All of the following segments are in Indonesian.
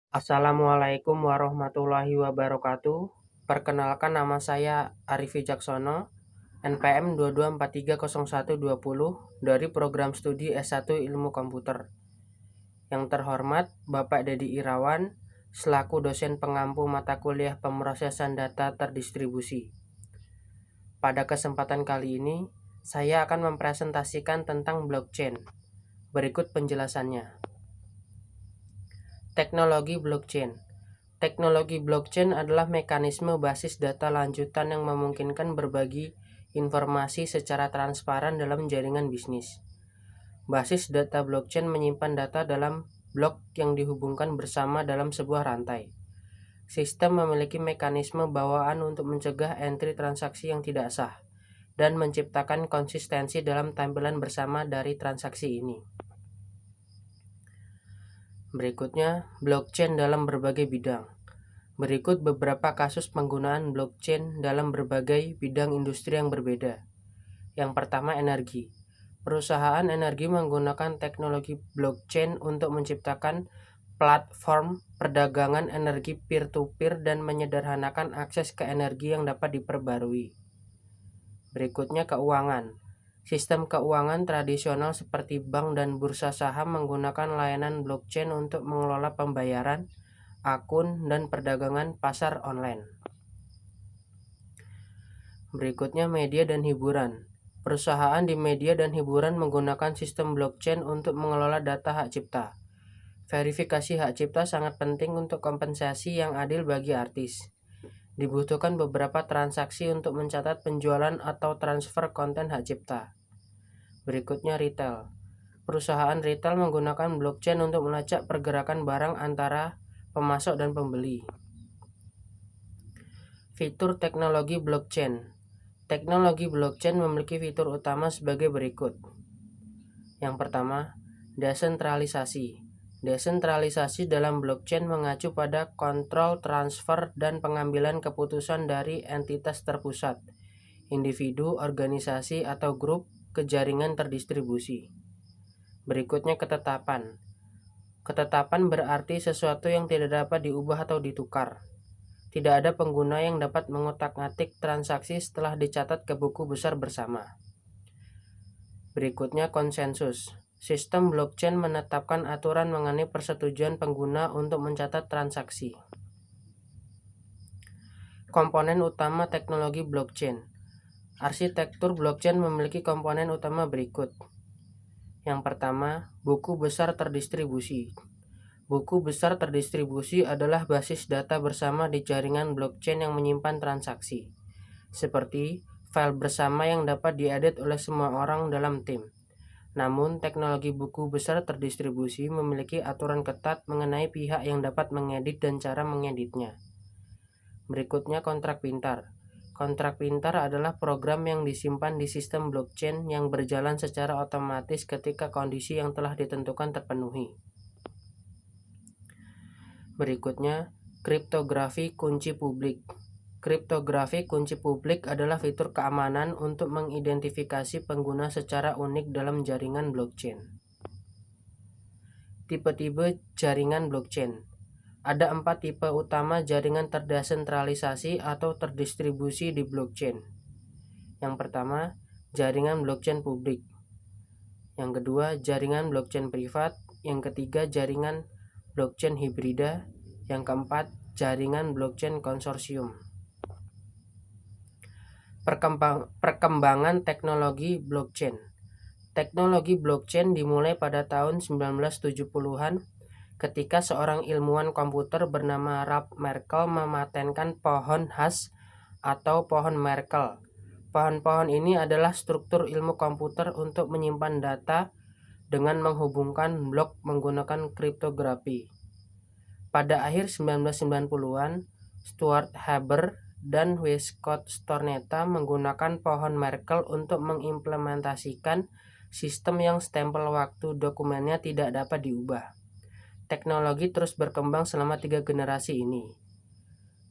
Assalamualaikum warahmatullahi wabarakatuh. Perkenalkan, nama saya Arif Wijaksono, NPM 22430120 dari program studi S1 Ilmu Komputer. Yang terhormat Bapak Dedi Irawan selaku dosen pengampu mata kuliah pemrosesan data terdistribusi. Pada kesempatan kali ini, saya akan mempresentasikan tentang blockchain. Berikut penjelasannya. Teknologi blockchain. Teknologi blockchain adalah mekanisme basis data lanjutan yang memungkinkan berbagi informasi secara transparan dalam jaringan bisnis. Basis data blockchain menyimpan data dalam blok yang dihubungkan bersama dalam sebuah rantai. Sistem memiliki mekanisme bawaan untuk mencegah entry transaksi yang tidak sah dan menciptakan konsistensi dalam tampilan bersama dari transaksi ini. Berikutnya, blockchain dalam berbagai bidang. Berikut beberapa kasus penggunaan blockchain dalam berbagai bidang industri yang berbeda. Yang pertama, energi. Perusahaan energi menggunakan teknologi blockchain untuk menciptakan platform perdagangan energi peer-to-peer dan menyederhanakan akses ke energi yang dapat diperbarui. Berikutnya, keuangan. Sistem keuangan tradisional seperti bank dan bursa saham menggunakan layanan blockchain untuk mengelola pembayaran, akun, dan perdagangan pasar online. Berikutnya, media dan hiburan. Perusahaan di media dan hiburan menggunakan sistem blockchain untuk mengelola data hak cipta. Verifikasi hak cipta sangat penting untuk kompensasi yang adil bagi artis. Dibutuhkan beberapa transaksi untuk mencatat penjualan atau transfer konten hak cipta. Berikutnya, retail. Perusahaan retail menggunakan blockchain untuk melacak pergerakan barang antara pemasok dan pembeli. Fitur teknologi blockchain. Teknologi blockchain memiliki fitur utama sebagai berikut. Yang pertama, desentralisasi. Desentralisasi dalam blockchain mengacu pada kontrol, transfer, dan pengambilan keputusan dari entitas terpusat, individu, organisasi, atau grup ke jaringan terdistribusi. Berikutnya, ketetapan. Ketetapan berarti sesuatu yang tidak dapat diubah atau ditukar. Tidak ada pengguna yang dapat mengotak-atik transaksi setelah dicatat ke buku besar bersama. Berikutnya, konsensus. Sistem blockchain menetapkan aturan mengenai persetujuan pengguna untuk mencatat transaksi. Komponen utama teknologi blockchain. Arsitektur blockchain memiliki komponen utama berikut. Yang pertama, buku besar terdistribusi. Buku besar terdistribusi adalah basis data bersama di jaringan blockchain yang menyimpan transaksi, seperti file bersama yang dapat diedit oleh semua orang dalam tim. Namun, teknologi buku besar terdistribusi memiliki aturan ketat mengenai pihak yang dapat mengedit dan cara mengeditnya. Berikutnya, kontrak pintar. Kontrak pintar adalah program yang disimpan di sistem blockchain yang berjalan secara otomatis ketika kondisi yang telah ditentukan terpenuhi. Berikutnya, kriptografi kunci publik. Kriptografi kunci publik adalah fitur keamanan untuk mengidentifikasi pengguna secara unik dalam jaringan blockchain. Tipe-tipe jaringan blockchain. Ada 4 tipe utama jaringan terdesentralisasi atau terdistribusi di blockchain. Yang pertama, jaringan blockchain publik. Yang kedua, jaringan blockchain privat. Yang ketiga, jaringan blockchain hibrida. Yang keempat, jaringan blockchain konsorsium. Perkembangan teknologi blockchain. Teknologi blockchain dimulai pada tahun 1970-an ketika seorang ilmuwan komputer bernama Ralph Merkle mematenkan pohon khas atau pohon Merkle. Pohon-pohon ini adalah struktur ilmu komputer untuk menyimpan data dengan menghubungkan blok menggunakan kriptografi. Pada akhir 1990-an, Stuart Haber dan Westcott Stornetta menggunakan pohon Merkle untuk mengimplementasikan sistem yang stempel waktu dokumennya tidak dapat diubah. Teknologi terus berkembang selama 3 generasi ini.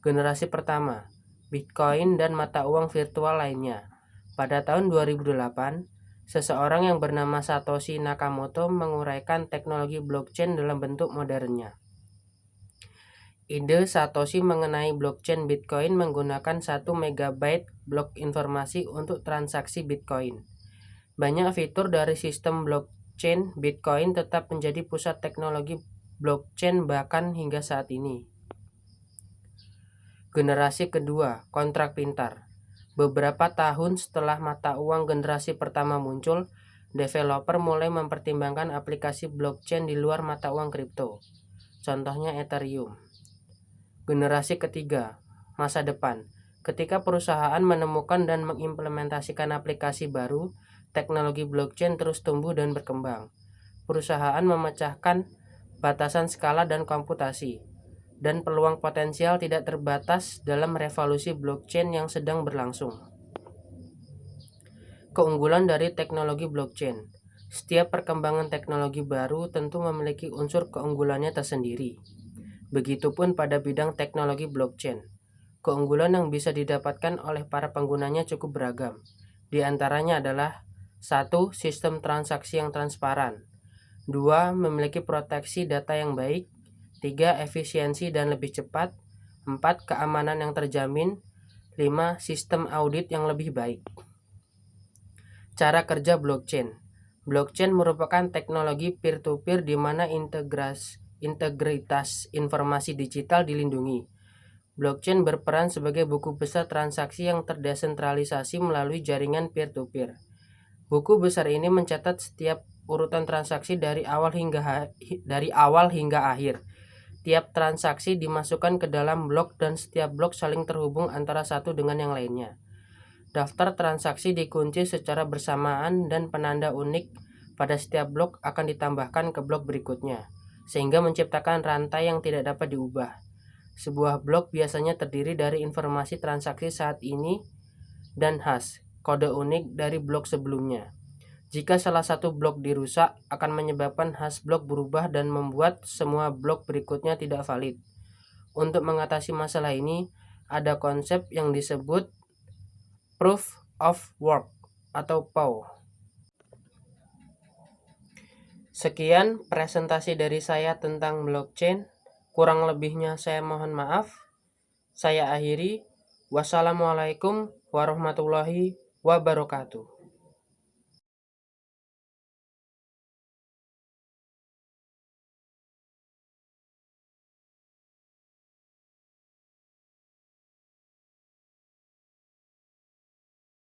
Generasi pertama, Bitcoin dan mata uang virtual lainnya. Pada tahun 2008, seseorang yang bernama Satoshi Nakamoto menguraikan teknologi blockchain dalam bentuk modernnya. Ide Satoshi mengenai blockchain Bitcoin menggunakan 1 MB blok informasi untuk transaksi Bitcoin. Banyak fitur dari sistem blockchain Bitcoin tetap menjadi pusat teknologi blockchain bahkan hingga saat ini. Generasi kedua, kontrak pintar. Beberapa tahun setelah mata uang generasi pertama muncul, developer mulai mempertimbangkan aplikasi blockchain di luar mata uang kripto. Contohnya Ethereum. Generasi ketiga, masa depan. Ketika perusahaan menemukan dan mengimplementasikan aplikasi baru, teknologi blockchain terus tumbuh dan berkembang. Perusahaan memecahkan batasan skala dan komputasi, dan peluang potensial tidak terbatas dalam revolusi blockchain yang sedang berlangsung. Keunggulan dari teknologi blockchain. Setiap perkembangan teknologi baru tentu memiliki unsur keunggulannya tersendiri. Begitupun pada bidang teknologi blockchain. Keunggulan yang bisa didapatkan oleh para penggunanya cukup beragam. Di antaranya adalah 1. Sistem transaksi yang transparan. 2. Memiliki proteksi data yang baik. 3. Efisiensi dan lebih cepat. 4. Keamanan yang terjamin. 5. Sistem audit yang lebih baik. Cara kerja blockchain. Blockchain merupakan teknologi peer-to-peer di mana integritas informasi digital dilindungi. Blockchain berperan sebagai buku besar transaksi yang terdesentralisasi melalui jaringan peer-to-peer. Buku besar ini mencatat setiap urutan transaksi dari awal hingga akhir. Tiap transaksi dimasukkan ke dalam blok dan setiap blok saling terhubung antara satu dengan yang lainnya. Daftar transaksi dikunci secara bersamaan dan penanda unik pada setiap blok akan ditambahkan ke blok berikutnya, sehingga menciptakan rantai yang tidak dapat diubah. Sebuah blok biasanya terdiri dari informasi transaksi saat ini dan hash, kode unik dari blok sebelumnya. Jika salah satu blok dirusak, akan menyebabkan hash blok berubah dan membuat semua blok berikutnya tidak valid. Untuk mengatasi masalah ini, ada konsep yang disebut Proof of Work atau POW. Sekian presentasi dari saya tentang blockchain. Kurang lebihnya saya mohon maaf. Saya akhiri. Wassalamualaikum warahmatullahi wabarakatuh.